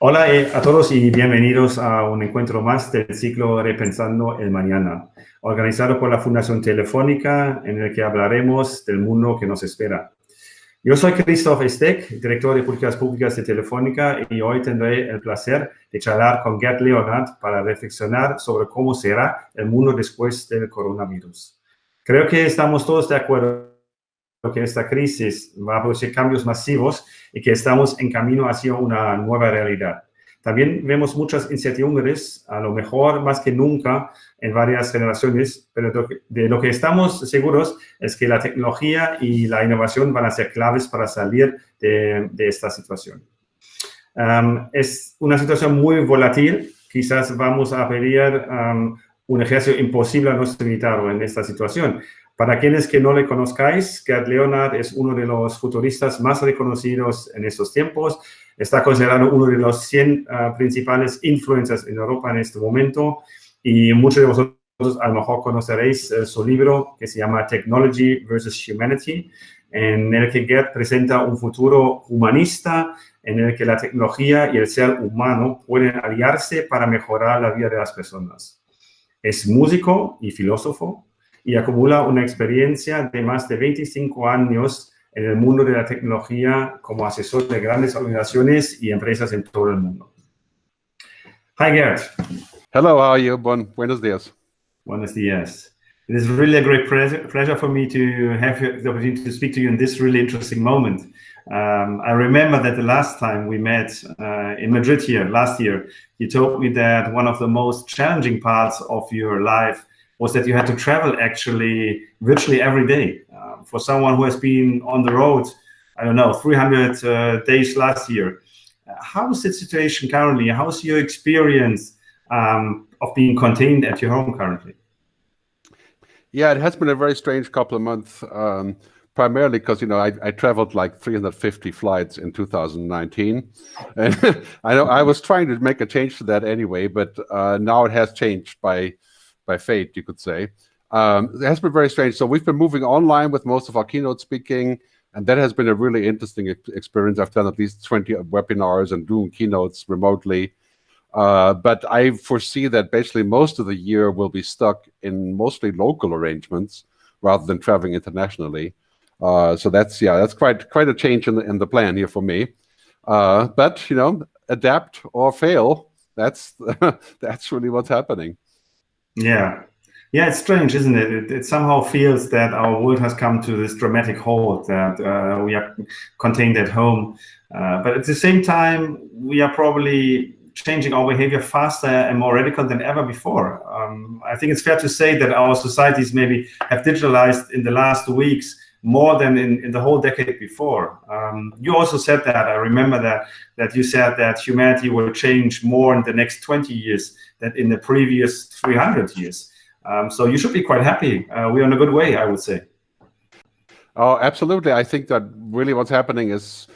Hola a todos y bienvenidos a un encuentro más del ciclo Repensando el mañana, organizado por la Fundación Telefónica, en el que hablaremos del mundo que nos espera. Yo soy Christoph Steck, director de políticas públicas de Telefónica, y hoy tendré el placer de charlar con Gerd Leonhard para reflexionar sobre cómo será el mundo después del coronavirus. Creo que estamos todos de acuerdo que esta crisis va a producir cambios masivos y que estamos en camino hacia una nueva realidad. También vemos muchas incertidumbres, a lo mejor más que nunca en varias generaciones, pero de lo que estamos seguros es que la tecnología y la innovación van a ser claves para salir de esta situación. Es una situación muy volátil. Quizás vamos a pedir un ejercicio imposible a nuestro invitado en esta situación. Para quienes que no le conozcáis, Gerd Leonhard es uno de los futuristas más reconocidos en estos tiempos. Está considerado uno de los 100 principales influencers en Europa en este momento. Y muchos de vosotros a lo mejor conoceréis su libro que se llama Technology versus Humanity, en el que Gerd presenta un futuro humanista en el que la tecnología y el ser humano pueden aliarse para mejorar la vida de las personas. Es músico y filósofo, y acumula una experiencia de más de 25 años en el mundo de la tecnología como asesor de grandes organizaciones y empresas en todo el mundo. Hi, Gerd. Hello, how are you? Buenos días. Buenos días. It is really a great pleasure for me to have the opportunity to speak to you in this really interesting moment. I remember that the last time we met in Madrid here last year, you told me that one of the most challenging parts of your life was that you had to travel actually virtually every day. For someone who has been on the road, I don't know, 300 days last year. How's the situation currently? How's your experience of being contained at your home currently? Yeah, it has been a very strange couple of months, primarily because, I traveled like 350 flights in 2019. And I know I was trying to make a change to that anyway, but now it has changed by fate, you could say. It has been very strange. So we've been moving online with most of our keynote speaking, and that has been a really interesting experience. I've done at least 20 webinars and doing keynotes remotely. But I foresee that basically most of the year will be stuck in mostly local arrangements rather than traveling internationally. So that's quite a change in the plan here for me. But adapt or fail. That's really what's happening. Yeah, it's strange, isn't it? It somehow feels that our world has come to this dramatic halt, that we are contained at home. But at the same time, we are probably changing our behavior faster and more radical than ever before. I think it's fair to say that our societies maybe have digitalized in the last weeks more than in the whole decade before. You also said that, I remember that you said that humanity will change more in the next 20 years than in the previous 300 years. So you should be quite happy. We're on a good way, I would say. Oh, absolutely. I think that really what's happening is,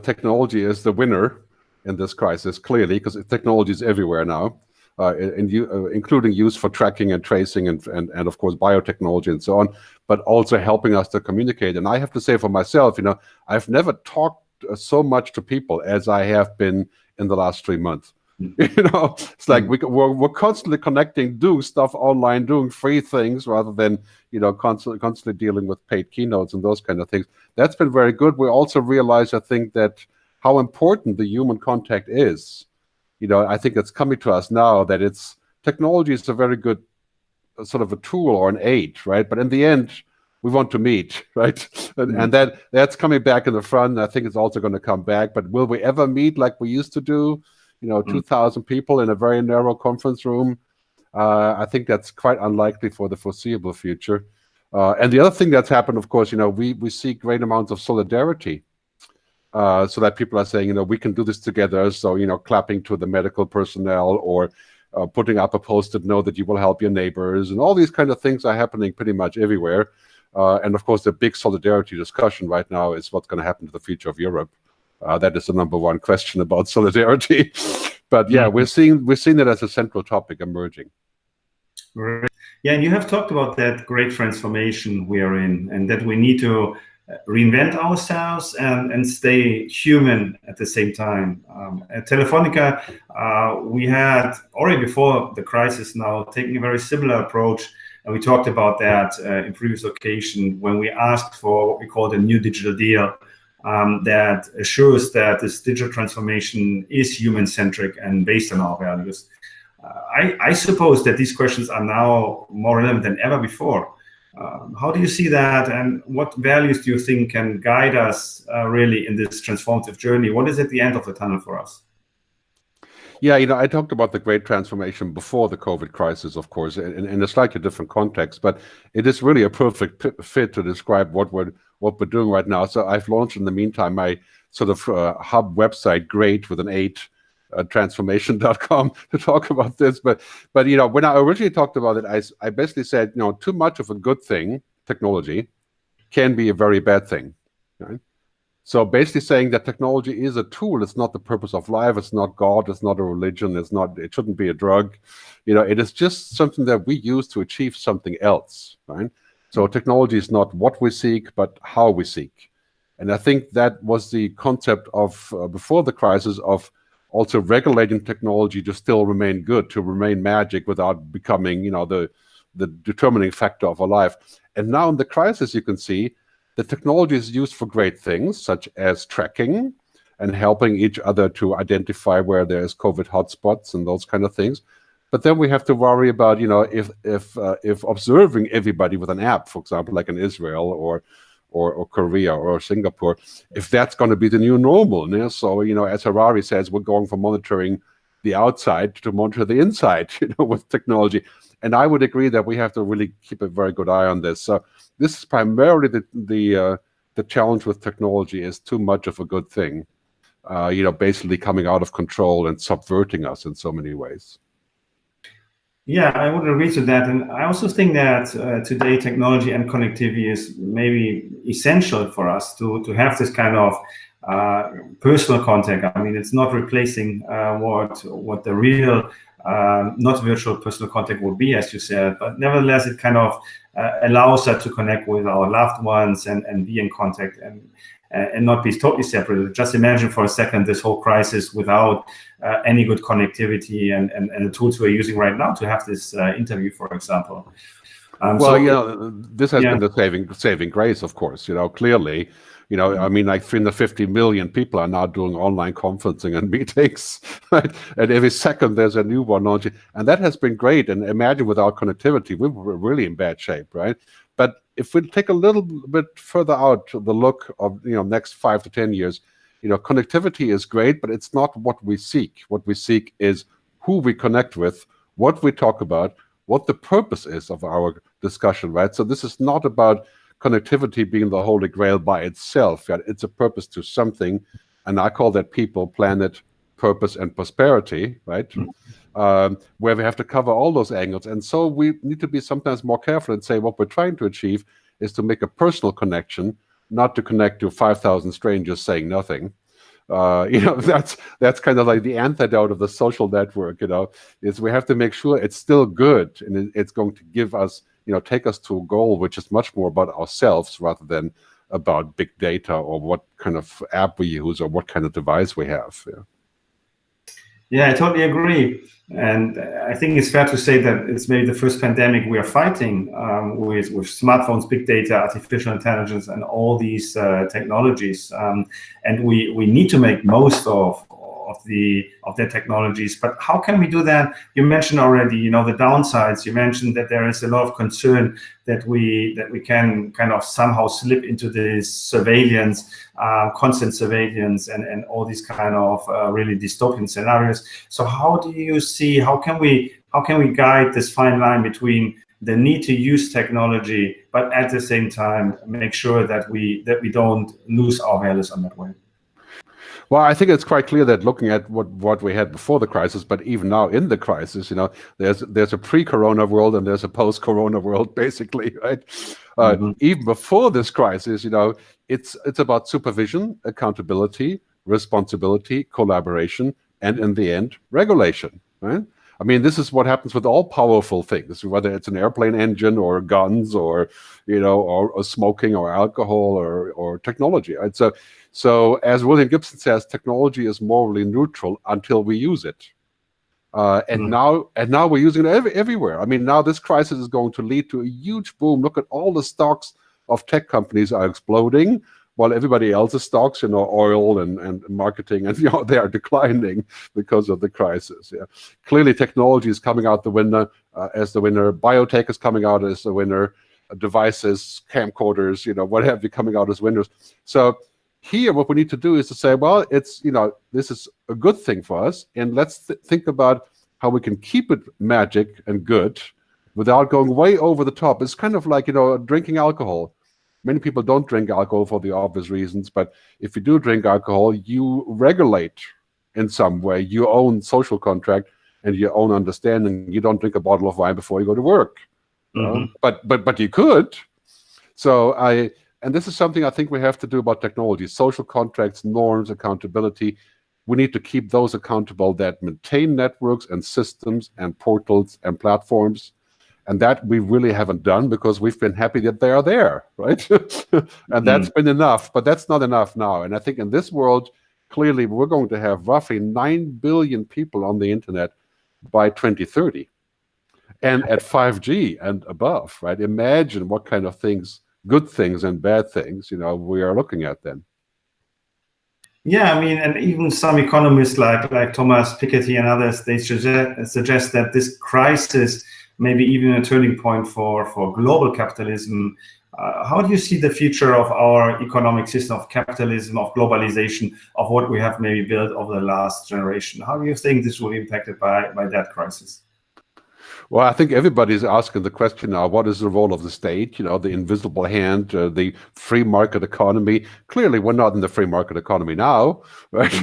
technology is the winner in this crisis, clearly, because technology is everywhere now, including use for tracking and tracing and of course, biotechnology and so on, but also helping us to communicate. And I have to say for myself, I've never talked so much to people as I have been in the last 3 months. It's like we're constantly connecting, doing stuff online, doing free things rather than, constantly dealing with paid keynotes and those kind of things. That's been very good. We also realize, I think, that how important the human contact is. I think it's coming to us now that technology is a very good sort of a tool or an aid, right? But in the end, we want to meet, right? And that's coming back in the front. I think it's also going to come back. But will we ever meet like we used to do? 2,000 people in a very narrow conference room. I think that's quite unlikely for the foreseeable future. And the other thing that's happened, of course, we see great amounts of solidarity. So that people are saying, we can do this together. So, clapping to the medical personnel or putting up a post-it note that you will help your neighbors. And all these kind of things are happening pretty much everywhere. And of course, the big solidarity discussion right now is what's going to happen to the future of Europe. That is the number one question about solidarity. But yeah, we're seeing it as a central topic emerging. Right. Yeah, and you have talked about that great transformation we are in, and that we need to reinvent ourselves and stay human at the same time. At Telefónica, we had already before the crisis now taking a very similar approach, and we talked about that in previous occasion when we asked for what we call the new digital deal, that assures that this digital transformation is human-centric and based on our values. I suppose that these questions are now more relevant than ever before. How do you see that, and what values do you think can guide us really in this transformative journey? What is at the end of the tunnel for us? Yeah, I talked about the great transformation before the COVID crisis, of course, in a slightly different context, but it is really a perfect fit to describe what we're doing right now. So I've launched in the meantime my sort of hub website, great with an 8, transformation.com, to talk about this. But when I originally talked about it, I basically said, too much of a good thing, technology, can be a very bad thing. Right? So basically saying that technology is a tool. It's not the purpose of life. It's not God. It's not a religion. It shouldn't be a drug. It is just something that we use to achieve something else. Right? So technology is not what we seek, but how we seek. And I think that was the concept of before the crisis of also regulating technology to still remain good, to remain magic without becoming, the determining factor of our life. And now in the crisis, you can see the technology is used for great things, such as tracking and helping each other to identify where there's COVID hotspots and those kind of things. But then we have to worry about, if observing everybody with an app, for example, like in Israel or Korea or Singapore, if that's going to be the new normal. So, as Harari says, we're going from monitoring the outside to monitor the inside, with technology. And I would agree that we have to really keep a very good eye on this. So this is primarily the challenge with technology is too much of a good thing, basically coming out of control and subverting us in so many ways. Yeah, I would agree to that. And I also think that today technology and connectivity is maybe essential for us to have this kind of personal contact. I mean, it's not replacing what the real, not virtual personal contact would be, as you said, but nevertheless, it kind of allows us to connect with our loved ones and be in contact and not be totally separated. Just imagine for a second this whole crisis without any good connectivity and the tools we're using right now to have this interview, for example. This has been the saving grace, of course. Clearly, I mean, like 350 million people are now doing online conferencing and meetings, right? And every second there's a new one launching, and that has been great. And imagine without connectivity, we were really in bad shape, right? But if we take a little bit further out the look of next 5 to 10 years, connectivity is great, but it's not what we seek. What we seek is who we connect with, what we talk about, what the purpose is of our discussion, right? So this is not about connectivity being the holy grail by itself. Right? It's a purpose to something, and I call that people, planet, purpose, and prosperity, right? Where we have to cover all those angles. And so we need to be sometimes more careful and say what we're trying to achieve is to make a personal connection, not to connect to 5,000 strangers saying nothing. That's kind of like the antidote of the social network, is we have to make sure it's still good and it's going to give us, take us to a goal which is much more about ourselves rather than about big data or what kind of app we use or what kind of device we have. Yeah, I totally agree. And I think it's fair to say that it's maybe the first pandemic we are fighting with smartphones, big data, artificial intelligence, and all these technologies. And we need to make most of their technologies. But how can we do that? You mentioned already, the downsides. You mentioned that there is a lot of concern that we can kind of somehow slip into this surveillance, constant surveillance, and all these kind of really dystopian scenarios. So how do you see? How can we guide this fine line between the need to use technology, but at the same time make sure that we don't lose our values on that way? Well, I think it's quite clear that looking at what we had before the crisis, but even now in the crisis, there's a pre-corona world and there's a post-corona world, basically, right? Even before this crisis, it's about supervision, accountability, responsibility, collaboration, and in the end, regulation, right? I mean, this is what happens with all powerful things, whether it's an airplane engine or guns or, or smoking or alcohol or technology. Right? So as William Gibson says, technology is morally neutral until we use it. And now we're using it everywhere. I mean, now this crisis is going to lead to a huge boom. Look at all the stocks of tech companies are exploding, while everybody else's stocks, oil and marketing, and they are declining because of the crisis. Yeah, clearly technology is coming out the winner as the winner. Biotech is coming out as the winner. Devices, camcorders, what have you, coming out as winners. So here, what we need to do is to say, well, it's this is a good thing for us, and let's think about how we can keep it magic and good without going way over the top. It's kind of like drinking alcohol. Many people don't drink alcohol for the obvious reasons, but if you do drink alcohol, you regulate in some way your own social contract and your own understanding. You don't drink a bottle of wine before you go to work, but you could. And this is something I think we have to do about technology: social contracts, norms, accountability. We need to keep those accountable that maintain networks and systems and portals and platforms. And that we really haven't done because we've been happy that they are there, right? And that's been enough, but that's not enough now. And I think in this world, clearly we're going to have roughly 9 billion people on the internet by 2030. And at 5G and above, right? Imagine what kind of things, good things and bad things, we are looking at then. Yeah, I mean, and even some economists like Thomas Piketty and others, they suggest that this crisis maybe even a turning point for global capitalism. How do you see the future of our economic system, of capitalism, of globalization, of what we have maybe built over the last generation? How do you think this will be impacted by that crisis? Well, I think everybody's asking the question now, what is the role of the state, the invisible hand, the free market economy? Clearly, we're not in the free market economy now, right?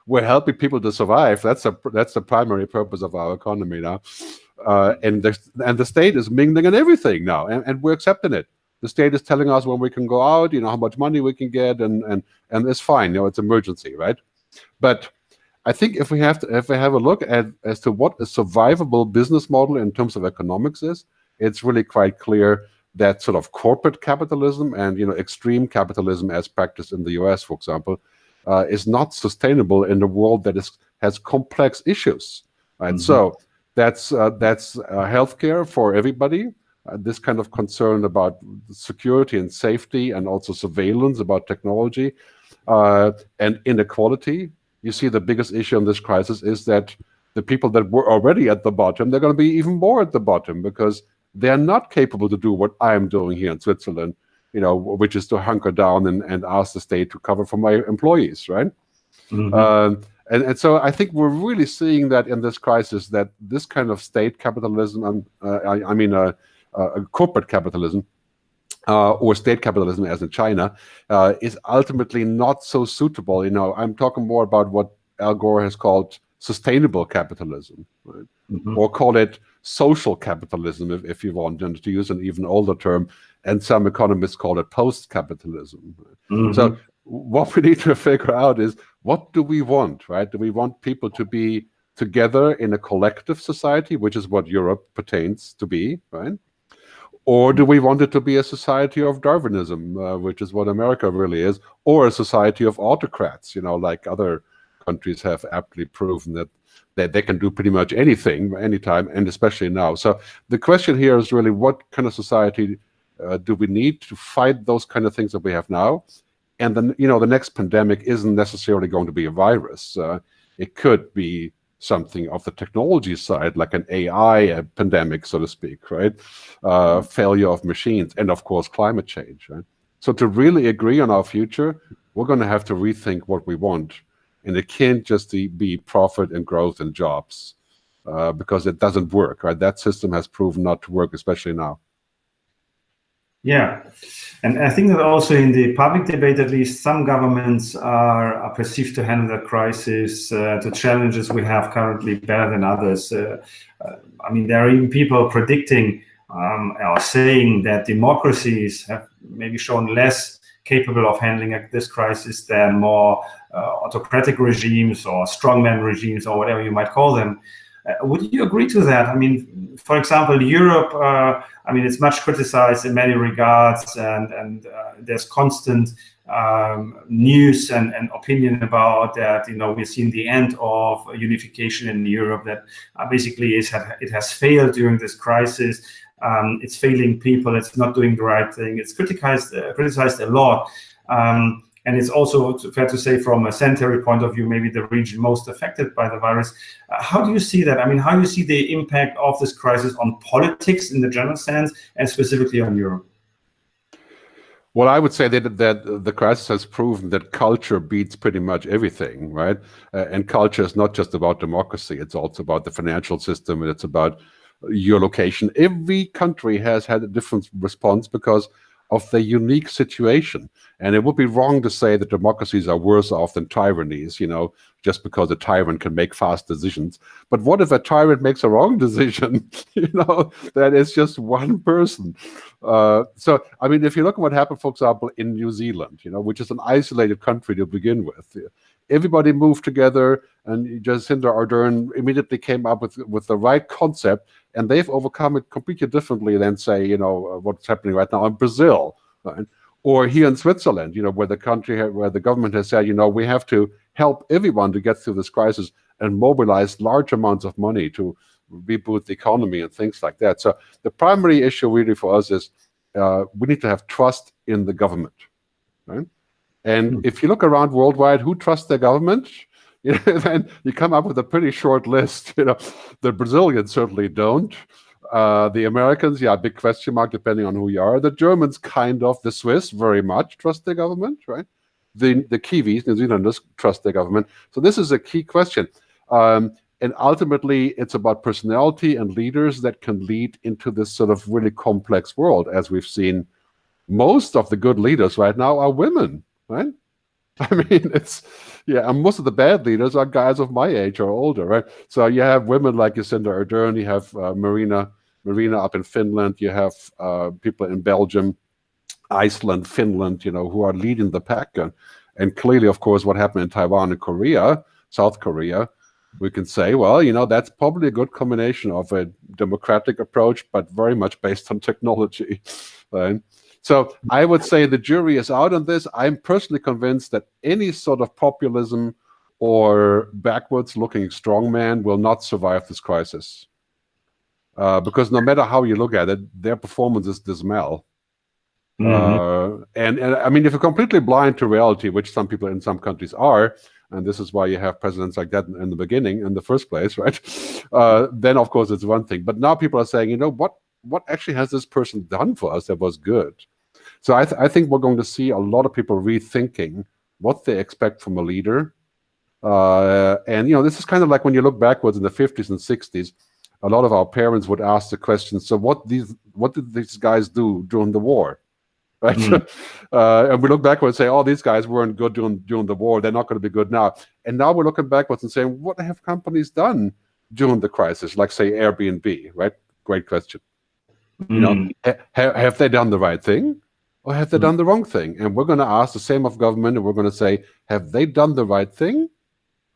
We're helping people to survive. That's the primary purpose of our economy now. And the state is mingling in everything now, and we're accepting it. The state is telling us when we can go out, how much money we can get, and it's fine. It's emergency, right? But I think if we have a look as to what a survivable business model in terms of economics is, it's really quite clear that sort of corporate capitalism and extreme capitalism as practiced in the US, for example, is not sustainable in a world that has complex issues. Right? So that's healthcare for everybody. This kind of concern about security and safety, and also surveillance about technology, and inequality. You see, the biggest issue in this crisis is that the people that were already at the bottom, they're going to be even more at the bottom because they're not capable to do what I'm doing here in Switzerland, which is to hunker down and ask the state to cover for my employees, right? And so I think we're really seeing that in this crisis, that this kind of state capitalism, corporate capitalism, or state capitalism, as in China, is ultimately not so suitable. I'm talking more about what Al Gore has called sustainable capitalism, right? Or call it social capitalism, if you want, and to use an even older term. And some economists call it post-capitalism. So what we need to figure out is, what do we want, right? Do we want people to be together in a collective society, which is what Europe pertains to be, right? Or do we want it to be a society of Darwinism, which is what America really is, or a society of autocrats, like other countries have aptly proven that they can do pretty much anything, anytime, and especially now. So the question here is really, what kind of society do we need to fight those kind of things that we have now? And then, the next pandemic isn't necessarily going to be a virus. It could be something of the technology side, like an AI pandemic, so to speak, right? Failure of machines, and of course, climate change, right? So to really agree on our future, we're going to have to rethink what we want. And it can't just be profit and growth and jobs, because it doesn't work, right? That system has proven not to work, especially now. Yeah, and I think that also in the public debate, at least, some governments are perceived to handle the crisis, the challenges we have currently, better than others. There are even people predicting or saying that democracies have maybe shown less capable of handling this crisis than more autocratic regimes or strongman regimes, or whatever you might call them. Would you agree to that? I mean, for example, Europe, I mean, it's much criticized in many regards, and there's constant news and opinion about that. You know, we've seen the end of unification in Europe, that basically it has failed during this crisis. It's failing people. It's not doing the right thing. It's criticized a lot. And it's also fair to say, from a sanitary point of view, maybe the region most affected by the virus. How do you see that? I mean, how do you see the impact of this crisis on politics in the general sense, and specifically on Europe? Well, I would say that the crisis has proven that culture beats pretty much everything, right? And culture is not just about democracy. It's also about the financial system, and it's about your location. Every country has had a different response because of the unique situation. And it would be wrong to say that democracies are worse off than tyrannies, you know, just because a tyrant can make fast decisions. But what if a tyrant makes a wrong decision? You know, that is just one person. So, I mean, if you look at what happened, for example, in New Zealand, you know, which is an isolated country to begin with, everybody moved together, and Jacinda Ardern immediately came up with the right concept, and they've overcome it completely differently than, say, you know, what's happening right now in Brazil, right? Or here in Switzerland, you know, where the government has said, you know, we have to help everyone to get through this crisis and mobilize large amounts of money to reboot the economy and things like that. So the primary issue really for us is we need to have trust in the government, right? And if you look around worldwide, who trusts their government? You know, then you come up with a pretty short list. You know, the Brazilians certainly don't. The Americans, yeah, big question mark depending on who you are. The Germans, kind of. The Swiss, very much trust their government, right? The Kiwis, New Zealanders, trust their government. So this is a key question. And ultimately, it's about personality and leaders that can lead into this sort of really complex world. As we've seen, most of the good leaders right now are women, right? I mean, and most of the bad leaders are guys of my age or older, right? So you have women like Jacinda Ardern, you have Marina up in Finland, you have people in Belgium, Iceland, Finland, you know, who are leading the pack. And clearly, of course, what happened in Taiwan and Korea, South Korea, we can say, well, you know, that's probably a good combination of a democratic approach, but very much based on technology, right? So I would say the jury is out on this. I'm personally convinced that any sort of populism or backwards-looking strongman will not survive this crisis. Because no matter how you look at it, their performance is dismal. And I mean, if you're completely blind to reality, which some people in some countries are, and this is why you have presidents like that in the beginning, in the first place, right? Then, of course, it's one thing. But now people are saying, you know, what actually has this person done for us that was good? So I think we're going to see a lot of people rethinking what they expect from a leader. And, you know, this is kind of like when you look backwards in the 50s and 60s, a lot of our parents would ask the question, so what did these guys do during the war? Right? And we look backwards and say, oh, these guys weren't good during the war. They're not going to be good now. And now we're looking backwards and saying, what have companies done during the crisis? Like, say, Airbnb, right? Great question. You know, have they done the right thing? Or have they done the wrong thing? And we're going to ask the same of government, and we're going to say, have they done the right thing?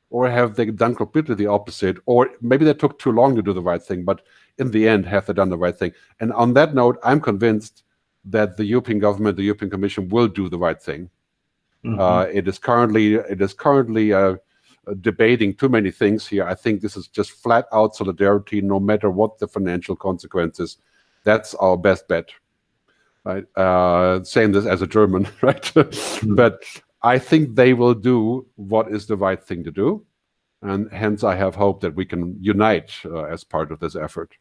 Or have they done completely the opposite? Or maybe they took too long to do the right thing, but in the end, have they done the right thing? And on that note, I'm convinced that the European government, the European Commission will do the right thing. It is currently debating too many things here. I think this is just flat out solidarity, no matter what the financial consequences. That's our best bet. Right? Saying this as a German, right? But I think they will do what is the right thing to do. And hence I have hope that we can unite as part of this effort.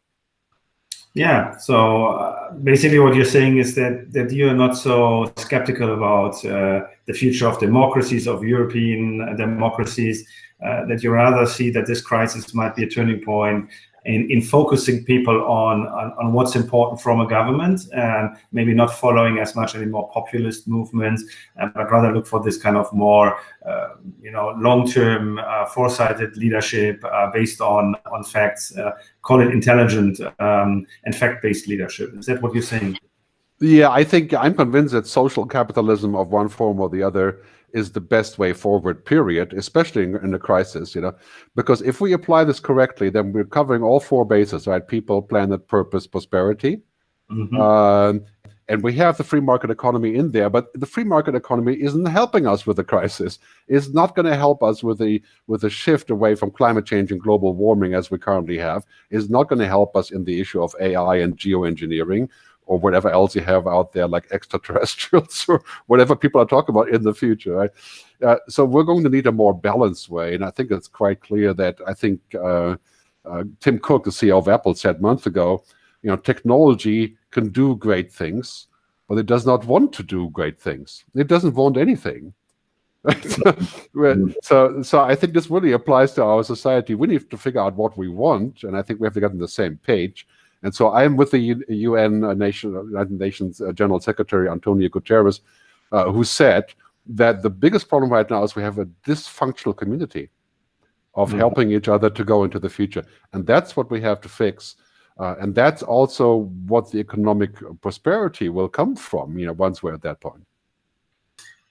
Yeah, so basically what you're saying is that you're not so skeptical about the future of democracies, of European democracies, that you rather see that this crisis might be a turning point in focusing people on what's important from a government, and maybe not following as much any more populist movements, but rather look for this kind of more long-term foresighted leadership based on facts, call it intelligent and fact-based leadership. Is that what you're saying? Yeah, I think I'm convinced that social capitalism of one form or the other is the best way forward, period, especially in a crisis, because if we apply this correctly, then we're covering all four bases, right? People, planet, purpose, prosperity. And we have the free market economy in there, but the free market economy isn't helping us with the crisis. It's not going to help us with the shift away from climate change and global warming as we currently have. It's not going to help us in the issue of AI and geoengineering, or whatever else you have out there, like extraterrestrials or whatever people are talking about in the future, right? So we're going to need a more balanced way, and I think it's quite clear that I think Tim Cook, the CEO of Apple, said months ago, technology can do great things, but it does not want to do great things. It doesn't want anything. So I think this really applies to our society. We need to figure out what we want, and I think we have to get on the same page. And so I'm with the United Nations General Secretary Antonio Guterres, who said that the biggest problem right now is we have a dysfunctional community of helping each other to go into the future. And that's what we have to fix. And that's also what the economic prosperity will come from, once we're at that point.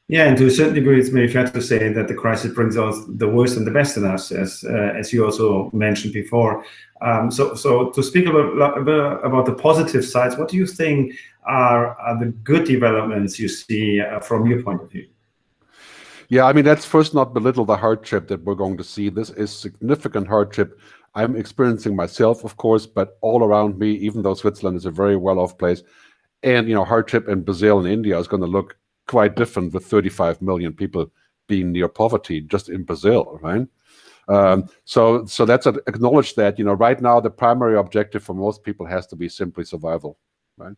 Yeah, and to a certain degree, it's maybe fair to say that the crisis brings out the worst and the best in us, as you also mentioned before. So to speak a bit about the positive sides, what do you think are the good developments you see from your point of view? Yeah, I mean, let's first not belittle the hardship that we're going to see. This is significant hardship I'm experiencing myself, of course, but all around me, even though Switzerland is a very well-off place, and hardship in Brazil and India is going to look quite different with 35 million people being near poverty just in Brazil, right? So let's acknowledge that, right now the primary objective for most people has to be simply survival, right?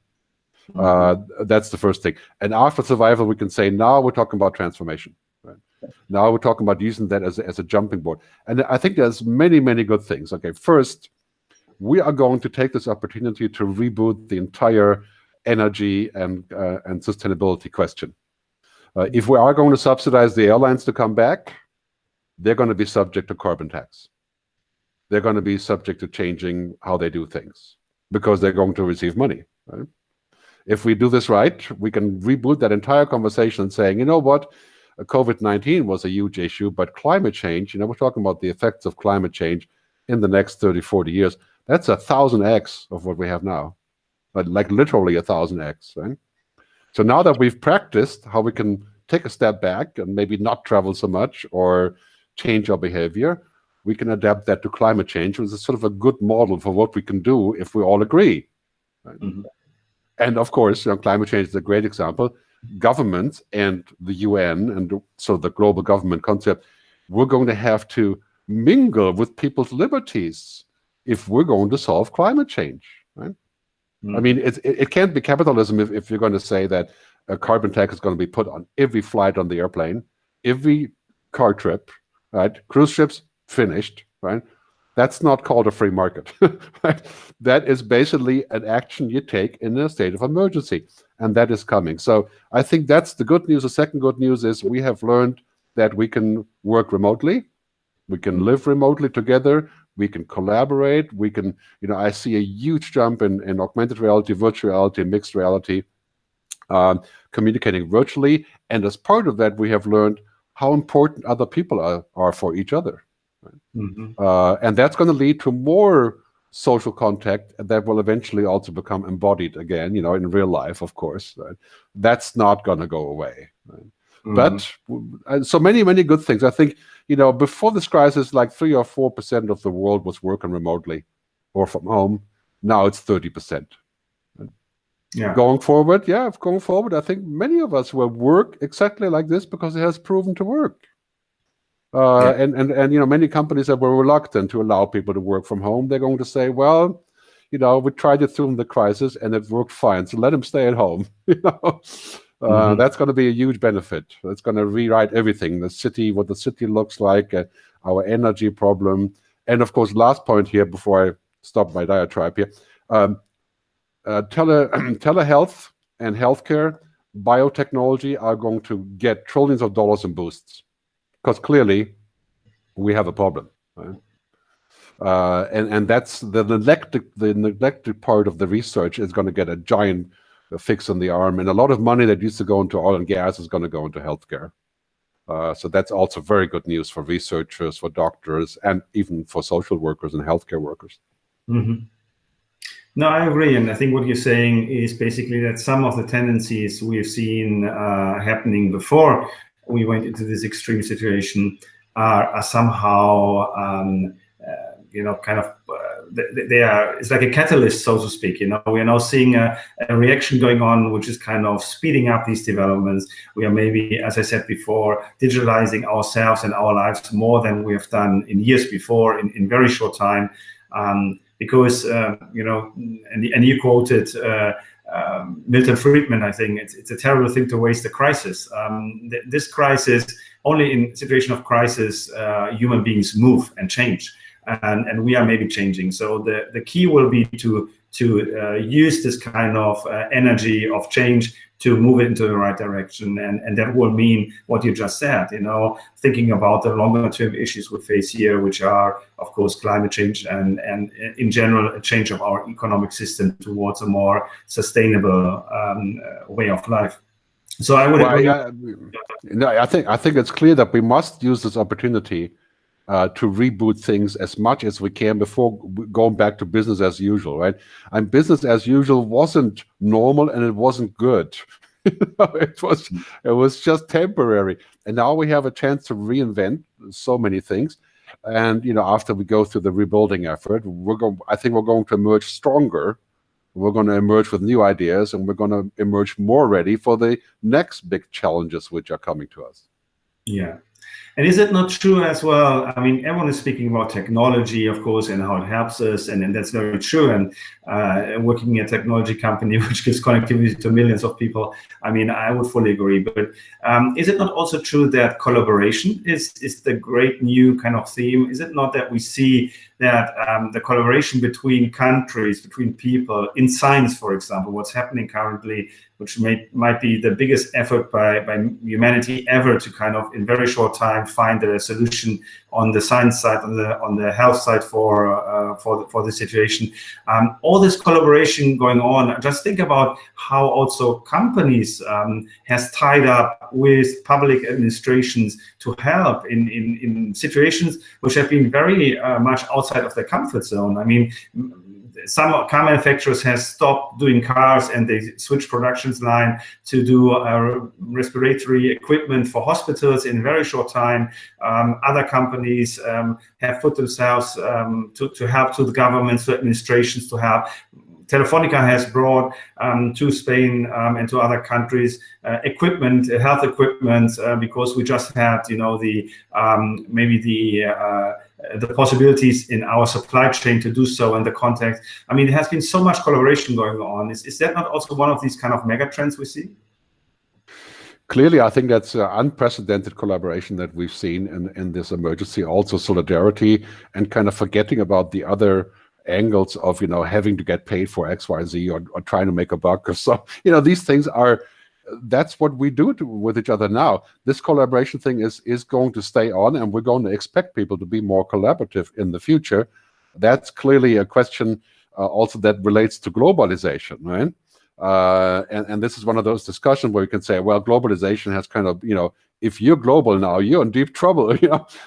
That's the first thing. And after survival, we can say, now we're talking about transformation, right? Now we're talking about using that as a jumping board. And I think there's many, many good things. Okay, first, we are going to take this opportunity to reboot the entire energy and sustainability question. If we are going to subsidize the airlines to come back, they're going to be subject to carbon tax. They're going to be subject to changing how they do things because they're going to receive money, right? If we do this right, we can reboot that entire conversation and saying, you know what, COVID-19 was a huge issue, but climate change, we're talking about the effects of climate change in the next 30, 40 years. That's 1,000x of what we have now, like literally 1,000x, right? So now that we've practiced how we can take a step back and maybe not travel so much or change our behavior, we can adapt that to climate change, which is sort of a good model for what we can do if we all agree. Right? Mm-hmm. And of course, climate change is a great example. Governments and the UN, and so the global government concept, we're going to have to mingle with people's liberties if we're going to solve climate change, right? I mean, it can't be capitalism if you're going to say that a carbon tax is going to be put on every flight on the airplane, every car trip, right? Cruise ships, finished, right? That's not called a free market, right? That is basically an action you take in a state of emergency, and that is coming. So I think that's the good news. The second good news is we have learned that we can work remotely, we can live remotely together, we can collaborate, we can, I see a huge jump in augmented reality, virtual reality, mixed reality, communicating virtually. And as part of that, we have learned how important other people are for each other. Right? Mm-hmm. And that's going to lead to more social contact that will eventually also become embodied again, in real life, of course. Right? That's not going to go away. Right? Mm-hmm. But so many, many good things. I think, before this crisis, like 3 or 4% of the world was working remotely or from home. Now it's 30%. Yeah. Going forward, I think many of us will work exactly like this because it has proven to work. And many companies that were reluctant to allow people to work from home, they're going to say, well, we tried it through the crisis and it worked fine, so let them stay at home. That's going to be a huge benefit. It's going to rewrite everything, the city, what the city looks like, our energy problem. And of course, last point here before I stop my diatribe here, telehealth and healthcare, biotechnology are going to get trillions of dollars in boosts because clearly we have a problem. Right? And that's the neglected part of the research is going to get a giant fix on the arm, and a lot of money that used to go into oil and gas is going to go into healthcare. So that's also very good news for researchers, for doctors, and even for social workers and healthcare workers. Mm-hmm. No, I agree. And I think what you're saying is basically that some of the tendencies we've seen happening before we went into this extreme situation are somehow, kind of, they are, it's like a catalyst, so to speak. We are now seeing a reaction going on, which is kind of speeding up these developments. We are maybe, as I said before, digitalizing ourselves and our lives more than we have done in years before, in very short time. Because, and you quoted Milton Friedman, I think it's a terrible thing to waste a crisis. This crisis, only in situation of crisis, human beings move and change. And we are maybe changing. So the key will be to use this kind of energy of change to move it into the right direction. And that will mean what you just said, thinking about the longer term issues we face here, which are, of course, climate change and in general, a change of our economic system towards a more sustainable way of life. So I would agree. I think it's clear that we must use this opportunity to reboot things as much as we can before going back to business as usual, right? And business as usual wasn't normal and it wasn't good. It was just temporary. And now we have a chance to reinvent so many things. And after we go through the rebuilding effort, I think we're going to emerge stronger. We're going to emerge with new ideas, and we're going to emerge more ready for the next big challenges which are coming to us. Yeah. And is it not true as well? I mean, everyone is speaking about technology, of course, and how it helps us, and that's very true. And working in a technology company which gives connectivity to millions of people, I mean, I would fully agree. But is it not also true that collaboration is the great new kind of theme? Is it not that we see that the collaboration between countries, between people, in science, for example, what's happening currently, which might be the biggest effort by humanity ever to kind of, in very short time, find a solution on the science side, on the health side for the situation. All this collaboration going on. Just think about how also companies has tied up with public administrations to help in situations which have been very much outside of their comfort zone. I mean, some car manufacturers have stopped doing cars and they switched productions line to do respiratory equipment for hospitals in a very short time. Other companies have put themselves to help to the governments, to administrations to help. Telefónica has brought to Spain and to other countries equipment, health equipment, because we just had, the possibilities in our supply chain to do so in the context. I mean, there has been so much collaboration going on. Is that not also one of these kind of mega trends we see? Clearly, I think that's unprecedented collaboration that we've seen in this emergency. Also solidarity and kind of forgetting about the other angles of having to get paid for X, Y, Z or trying to make a buck or so. These things that's what we do with each other now. This collaboration thing is going to stay on, and we're going to expect people to be more collaborative in the future. That's clearly a question also that relates to globalization, right? And this is one of those discussions where you can say, well, globalization has kind of, if you're global now, you're in deep trouble,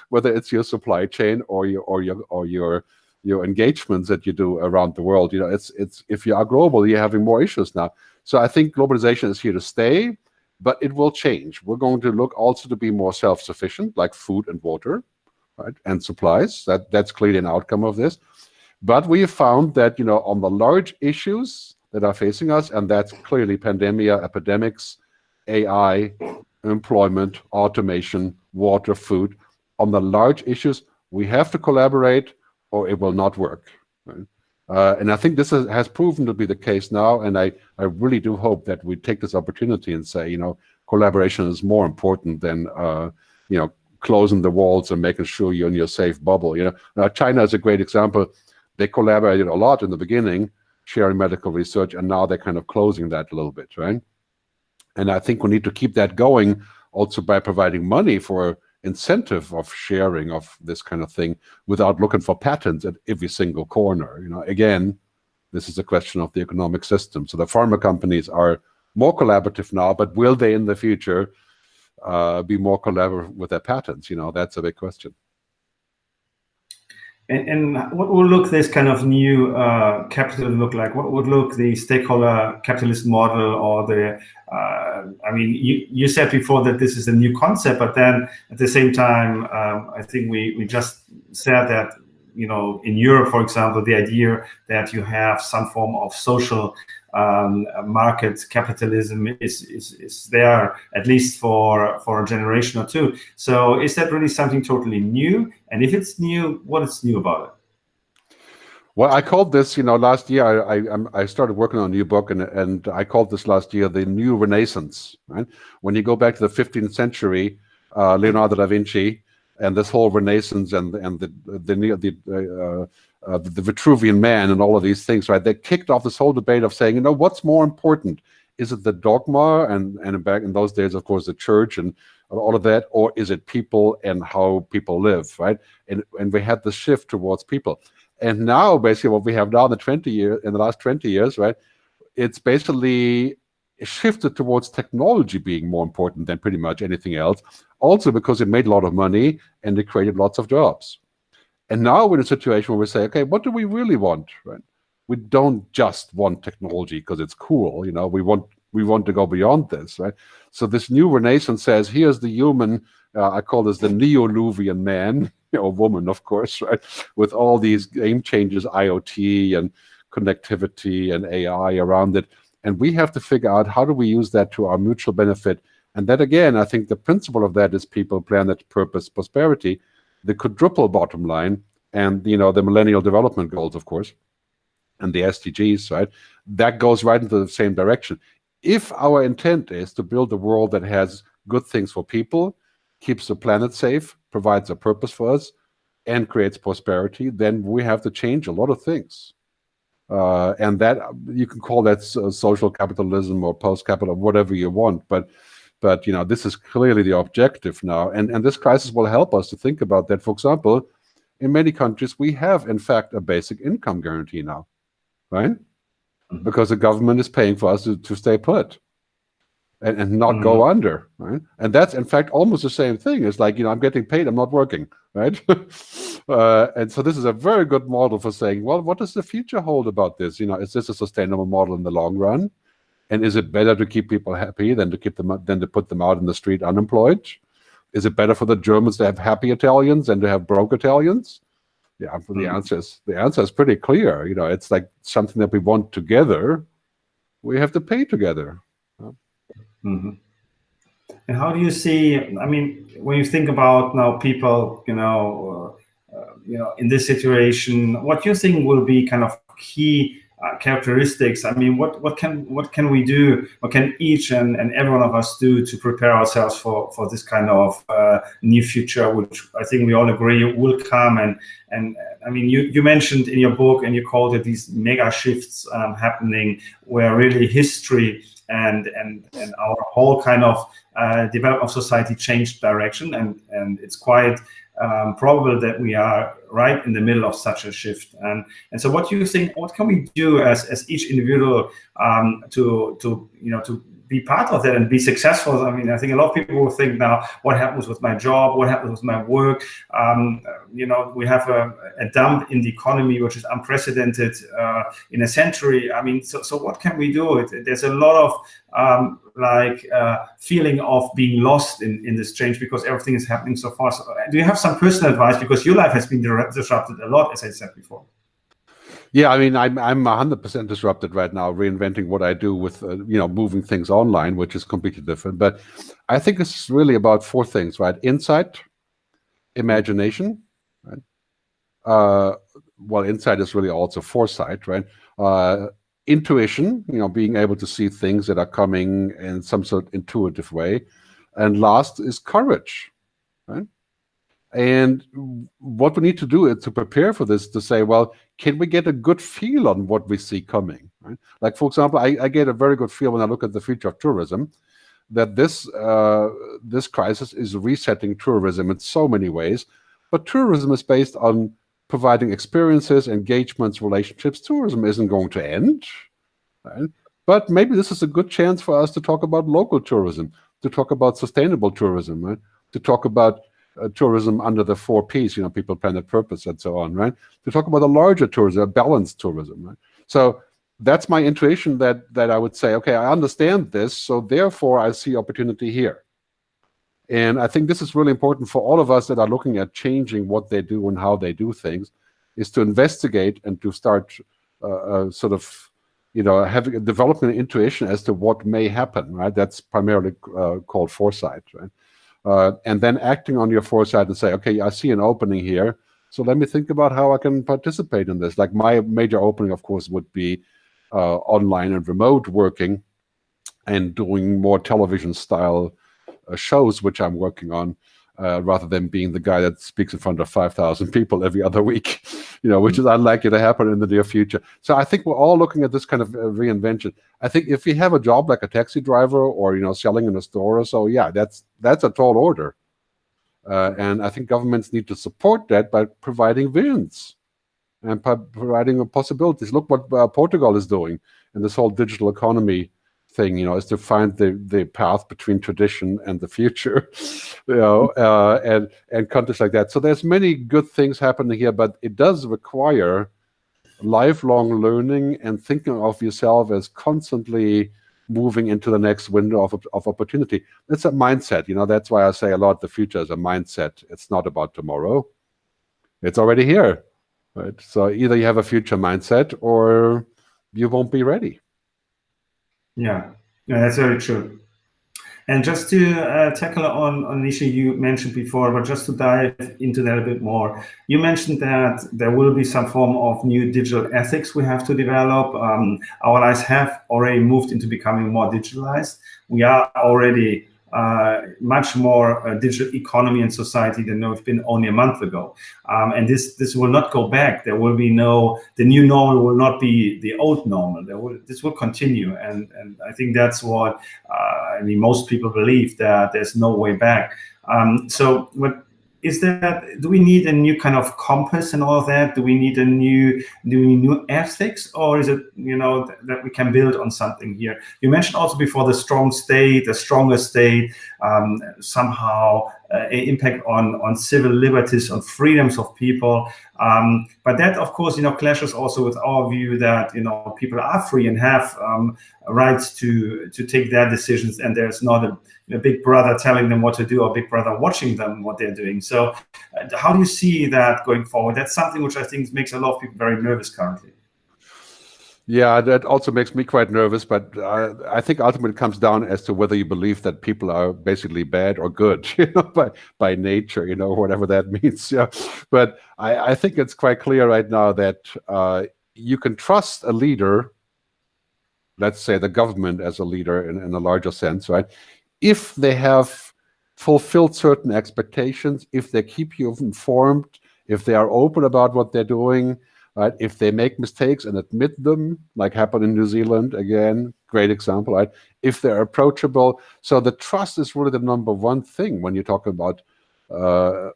whether it's your supply chain or your engagements that you do around the world. It's if you are global, you're having more issues now. So I think globalization is here to stay, but it will change. We're going to look also to be more self-sufficient, like food and water, right, and supplies. That's clearly an outcome of this. But we have found that on the large issues that are facing us, and that's clearly pandemia, epidemics, AI, employment, automation, water, food. On the large issues, we have to collaborate, or it will not work. Right? And I think this has proven to be the case now, and I really do hope that we take this opportunity and say, collaboration is more important than, closing the walls and making sure you're in your safe bubble. China is a great example. They collaborated a lot in the beginning, sharing medical research, and now they're kind of closing that a little bit, right? And I think we need to keep that going also by providing money for incentive of sharing of this kind of thing without looking for patents at every single corner. Again, this is a question of the economic system. So the pharma companies are more collaborative now, but will they in the future? be more collaborative with their patents? That's a big question. And what will look this kind of new capitalism look like? What would look the stakeholder capitalist model, or the? You said before that this is a new concept, but then at the same time, I think we just said that in Europe, for example, the idea that you have some form of social market capitalism is there at least for a generation or two. So is that really something totally new? And if it's new, what is new about it? Well, I called this, last year I started working on a new book, and I called this last year the New Renaissance. Right? When you go back to the 15th century, Leonardo da Vinci and this whole Renaissance and the Vitruvian Man and all of these things, right? They kicked off this whole debate of saying, what's more important? Is it the dogma and back in those days, of course, the church and all of that, or is it people and how people live, right? And we had the shift towards people. And now, basically, what we have now in the last 20 years, right? It's basically shifted towards technology being more important than pretty much anything else. Also because it made a lot of money and it created lots of jobs. And now we're in a situation where we say, okay, what do we really want, right? We don't just want technology because it's cool, we want to go beyond this, right? So this new Renaissance says, here's the human, I call this the Neo-Luvian man, woman, of course, right? With all these game changers, IoT and connectivity and AI around it. And we have to figure out how do we use that to our mutual benefit. And that, again, I think the principle of that is people, planet, purpose, prosperity, the quadruple bottom line, and the Millennial Development Goals, of course, and the SDGs, right? That goes right into the same direction. If our intent is to build a world that has good things for people, keeps the planet safe, provides a purpose for us, and creates prosperity, then we have to change a lot of things. And that you can call that social capitalism or post-capital, whatever you want, but this is clearly the objective now, and this crisis will help us to think about that. For example, in many countries, we have, in fact, a basic income guarantee now, right? Mm-hmm. Because the government is paying for us to stay put and not go under, right? And that's, in fact, almost the same thing. It's like, I'm getting paid, I'm not working, right? And so this is a very good model for saying, well, what does the future hold about this? Is this a sustainable model in the long run? And is it better to keep people happy than to put them out in the street unemployed? Is it better for the Germans to have happy Italians than to have broke Italians? Yeah, the answer is pretty clear. It's like something that we want together. We have to pay together. Mm-hmm. And how do you see? When you think about now people, in this situation, what do you think will be kind of key characteristics? What can we do? What can each and every one of us do to prepare ourselves for this kind of new future, which I think we all agree will come? And you mentioned in your book, and you called it these mega shifts happening, where really history and our whole kind of development of society changed direction, and it's quite probable that we are right in the middle of such a shift. And so what do you think, what can we do as each individual to be part of that and be successful? I think a lot of people will think now, what happens with my job? What happens with my work? We have a dump in the economy, which is unprecedented in a century. So what can we do? There's a lot of feeling of being lost in this change because everything is happening so fast. Do you have some personal advice? Because your life has been disrupted a lot, as I said before. Yeah, I'm 100% disrupted right now, reinventing what I do with, moving things online, which is completely different. But I think it's really about four things, right? Insight, imagination, right? Insight is really also foresight, right? Intuition, being able to see things that are coming in some sort of intuitive way. And last is courage, right? And what we need to do is to prepare for this, to say, well, can we get a good feel on what we see coming? Right? Like, for example, I get a very good feel when I look at the future of tourism, that this crisis is resetting tourism in so many ways. But tourism is based on providing experiences, engagements, relationships. Tourism isn't going to end, right? But maybe this is a good chance for us to talk about local tourism, to talk about sustainable tourism, right? To talk about tourism under the 4 Ps, people, planet, purpose, and so on, right? To talk about a larger tourism, a balanced tourism, right? So that's my intuition that I would say, okay, I understand this, so therefore I see opportunity here. And I think this is really important for all of us that are looking at changing what they do and how they do things, is to investigate and to start sort of, developing an intuition as to what may happen, right? That's primarily called foresight, right? And then acting on your foresight and say, okay, I see an opening here, so let me think about how I can participate in this. Like my major opening, of course, would be online and remote working and doing more television-style shows, which I'm working on, rather than being the guy that speaks in front of 5,000 people every other week, which is unlikely to happen in the near future. So I think we're all looking at this kind of reinvention. I think if you have a job like a taxi driver or, selling in a store or so, yeah, that's a tall order. And I think governments need to support that by providing visions and providing possibilities. Look what Portugal is doing in this whole digital economy thing, is to find the path between tradition and the future, and countries like that. So there's many good things happening here, but it does require lifelong learning and thinking of yourself as constantly moving into the next window of opportunity. It's a mindset, that's why I say a lot, the future is a mindset. It's not about tomorrow. It's already here, right? So either you have a future mindset or you won't be ready. Yeah, that's very true. And just to tackle on an issue you mentioned before, but just to dive into that a bit more, you mentioned that there will be some form of new digital ethics we have to develop. Our lives have already moved into becoming more digitalized. We are already much more digital economy and society than we've been only a month ago. And this will not go back. There will be the new normal will not be the old normal. This will continue. And I think that's what, most people believe, that there's no way back. So what is that? Do we need a new kind of compass and all of that? Do we need new ethics, or is it that we can build on something here? You mentioned also before the strong state, the stronger state, somehow an impact on civil liberties, on freedoms of people. But that, of course, clashes also with our view that people are free and have rights to take their decisions, and there's not a big brother telling them what to do or big brother watching them what they're doing. So how do you see that going forward? That's something which I think makes a lot of people very nervous currently. Yeah, that also makes me quite nervous, but I think ultimately it comes down as to whether you believe that people are basically bad or good, by nature, whatever that means. Yeah, but I think it's quite clear right now that you can trust a leader, let's say the government as a leader in a larger sense, right? If they have fulfilled certain expectations, if they keep you informed, if they are open about what they're doing, right? If they make mistakes and admit them, like happened in New Zealand, again, great example, right? If they're approachable. So the trust is really the number one thing when you talk about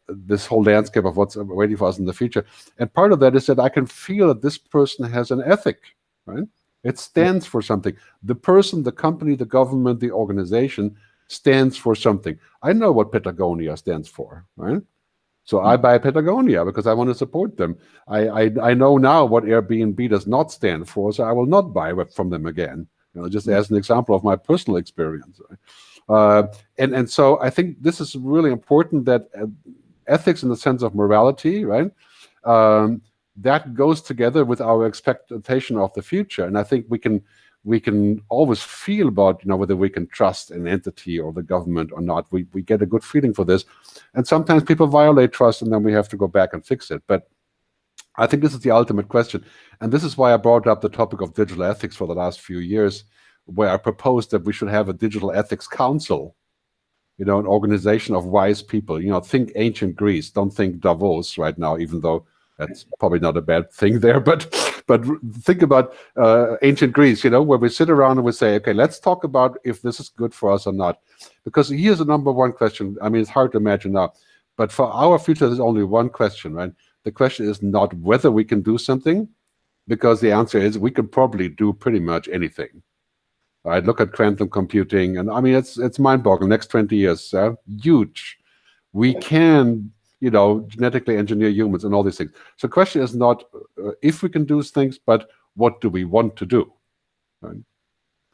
this whole landscape of what's waiting for us in the future. And part of that is that I can feel that this person has an ethic, right? It stands for something. The person, the company, the government, the organization stands for something. I know what Patagonia stands for, right? So I buy Patagonia because I want to support them. I know now what Airbnb does not stand for, so I will not buy from them again. Just as an example of my personal experience. Right? And so I think this is really important, that ethics in the sense of morality, right? That goes together with our expectation of the future. And I think we can always feel about, whether we can trust an entity or the government or not. We get a good feeling for this. And sometimes people violate trust, and then we have to go back and fix it. But I think this is the ultimate question. And this is why I brought up the topic of digital ethics for the last few years, where I proposed that we should have a digital ethics council, an organization of wise people. Think ancient Greece. Don't think Davos right now, even though that's probably not a bad thing there. But think about ancient Greece, where we sit around and we say, okay, let's talk about if this is good for us or not. Because here's the number one question. I mean, it's hard to imagine now. But for our future, there's only one question, right? The question is not whether we can do something, because the answer is we can probably do pretty much anything. Right? Look at quantum computing, and I mean it's mind-boggling. Next 20 years, huge. We can, genetically engineer humans and all these things. So the question is not if we can do things, but what do we want to do? Right?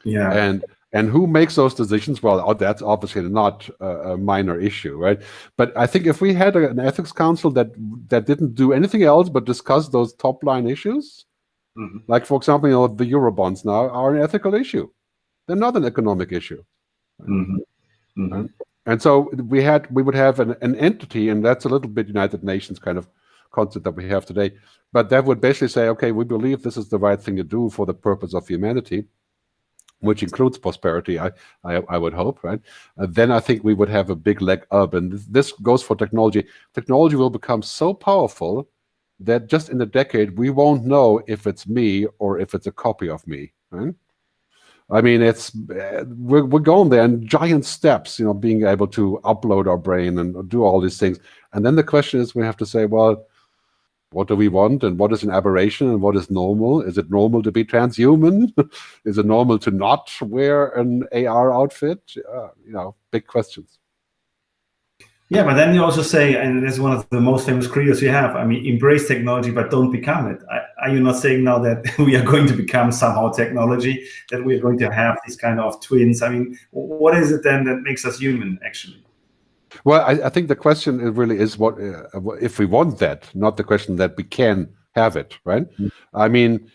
Yeah. And who makes those decisions? Well, that's obviously not a minor issue, right? But I think if we had an ethics council that didn't do anything else but discuss those top line issues, like for example, the Eurobonds now are an ethical issue. They're not an economic issue. Right? And so we would have an entity, and that's a little bit United Nations kind of concept that we have today. But that would basically say, okay, we believe this is the right thing to do for the purpose of humanity, which includes prosperity, I would hope, right? Then I think we would have a big leg up. And this goes for technology. Technology will become so powerful that just in a decade, we won't know if it's me or if it's a copy of me, right? I mean, we're going there in giant steps, being able to upload our brain and do all these things. And then the question is, we have to say, well, what do we want, and what is an aberration, and what is normal? Is it normal to be transhuman? Is it normal to not wear an AR outfit? Big questions. Yeah, but then you also say, and this is one of the most famous credos you have, I mean, embrace technology, but don't become it. Are you not saying now that we are going to become somehow technology, that we are going to have these kind of twins? I mean, what is it then that makes us human, actually? Well, I think the question really is what if we want that, not the question that we can have it, right? I mean,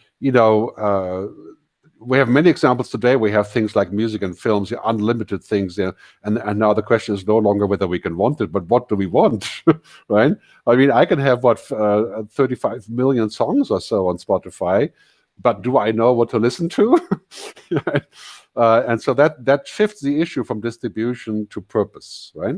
we have many examples today. We have things like music and films, unlimited things, and now the question is no longer whether we can want it, but what do we want, right? I mean, I can have 35 million songs or so on Spotify, but do I know what to listen to? And so that shifts the issue from distribution to purpose, right?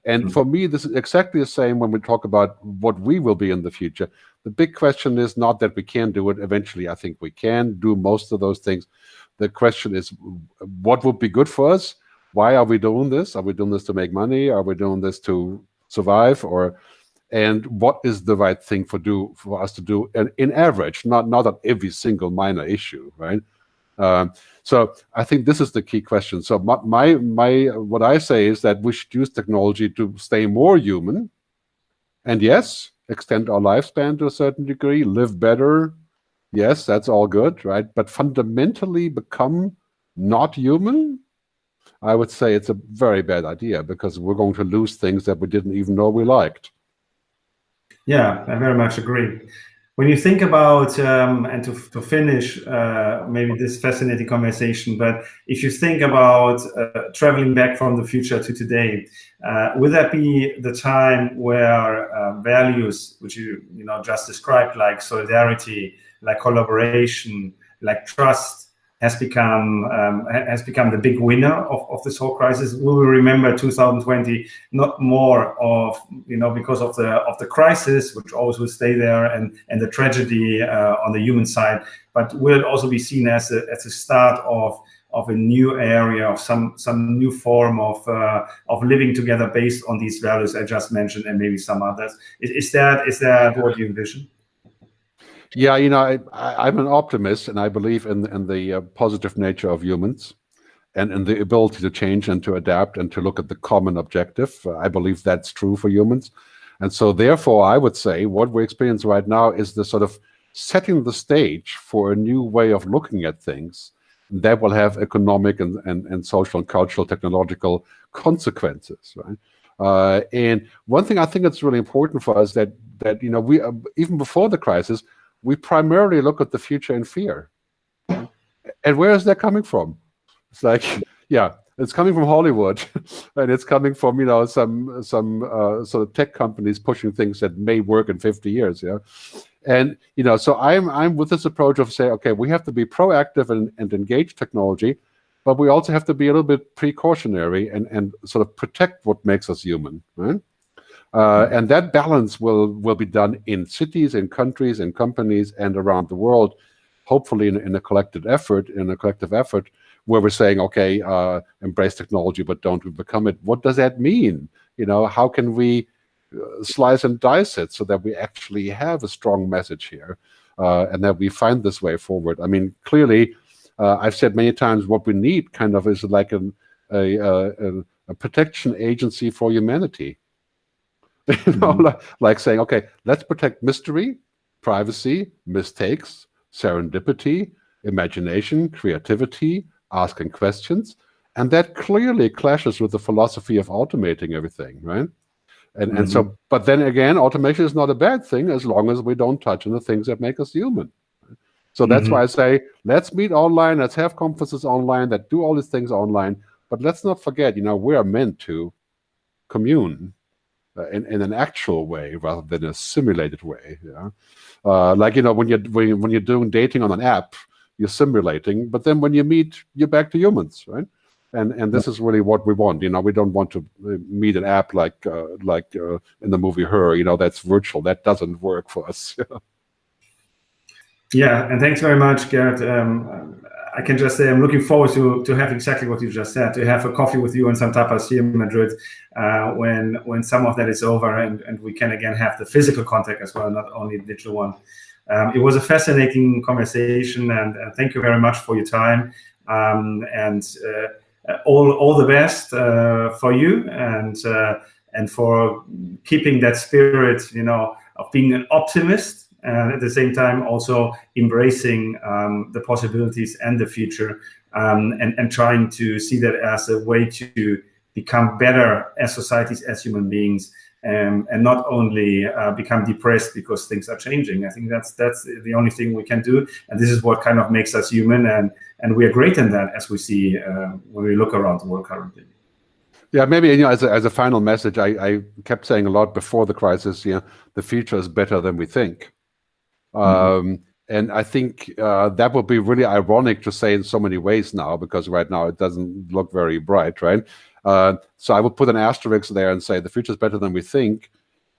And for me, this is exactly the same when we talk about what we will be in the future. The big question is not that we can do it. Eventually, I think we can do most of those things. The question is, what would be good for us? Why are we doing this? Are we doing this to make money? Are we doing this to survive? And what is the right thing for us to do? And in average, not on every single minor issue, right? So I think this is the key question. So my what I say is that we should use technology to stay more human, and yes, extend our lifespan to a certain degree, live better. Yes, that's all good, right? But fundamentally become not human, I would say it's a very bad idea, because we're going to lose things that we didn't even know we liked. Yeah, I very much agree. When you think about, and to finish maybe this fascinating conversation, but if you think about traveling back from the future to today, would that be the time where values, which you just described, like solidarity, like collaboration, like trust, has become the big winner of this whole crisis? We will remember 2020 not more of because of the crisis, which always will stay there, and the tragedy on the human side, but will it also be seen as a start of a new area, of some new form of living together based on these values I just mentioned, and maybe some others. Is that what you envision? Yeah, I'm an optimist, and I believe in the positive nature of humans, and in the ability to change and to adapt and to look at the common objective. I believe that's true for humans. And so therefore, I would say what we experience right now is the sort of setting the stage for a new way of looking at things that will have economic and social and cultural, technological consequences, right? And one thing I think that's really important for us that we even before the crisis, we primarily look at the future in fear. And where is that coming from? It's like, yeah, it's coming from Hollywood, and it's coming from some sort of tech companies pushing things that may work in 50 years. Yeah, and so I'm with this approach of saying, okay, we have to be proactive and engage technology, but we also have to be a little bit precautionary and sort of protect what makes us human, right? And that balance will be done in cities, in countries, in companies, and around the world, hopefully in a collective effort, where we're saying, okay, embrace technology, but don't become it. What does that mean? How can we slice and dice it so that we actually have a strong message here, and that we find this way forward? I mean, clearly, I've said many times what we need kind of is like a protection agency for humanity. You know, like saying, okay, let's protect mystery, privacy, mistakes, serendipity, imagination, creativity, asking questions. And that clearly clashes with the philosophy of automating everything, right? And so, but then again, automation is not a bad thing as long as we don't touch on the things that make us human. So that's why I say, let's meet online, let's have conferences online, that do all these things online, but let's not forget, you know, we are meant to commune in an actual way rather than a simulated way. Yeah, like, you know, when you're doing dating on an app, you're simulating, but then when you meet, you're back to humans, right? And this is really what we want. You know, we don't want to meet an app like in the movie Her. You know, that's virtual. That doesn't work for us. Yeah, and thanks very much, Gerd. I can just say I'm looking forward to have exactly what you just said, to have a coffee with you and some tapas here in Madrid when some of that is over and we can again have the physical contact as well, not only the digital one. It was a fascinating conversation, and thank you very much for your time. All the best for you and for keeping that spirit, you know, of being an optimist. And at the same time, also embracing the possibilities and the future, and trying to see that as a way to become better as societies, as human beings, and not only become depressed because things are changing. I think that's the only thing we can do, and this is what kind of makes us human, and we are great in that, as we see when we look around the world currently. Yeah, maybe, you know, as a final message, I kept saying a lot before the crisis, you know, the future is better than we think. And I think that would be really ironic to say in so many ways now, because right now it doesn't look very bright, right? So I would put an asterisk there and say the future is better than we think,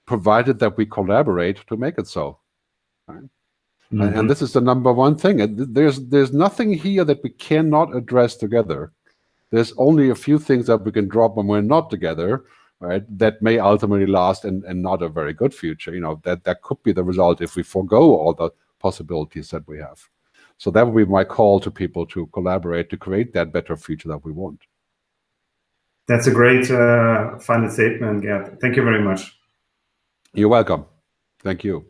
provided that we collaborate to make it so. Right? And this is the number one thing. There's nothing here that we cannot address together. There's only a few things that we can drop when we're not together, right? That may ultimately last and not a very good future. You know, that could be the result if we forego all the possibilities that we have. So that would be my call to people to collaborate to create that better future that we want. That's a great final statement, Gerd. Thank you very much. You're welcome. Thank you.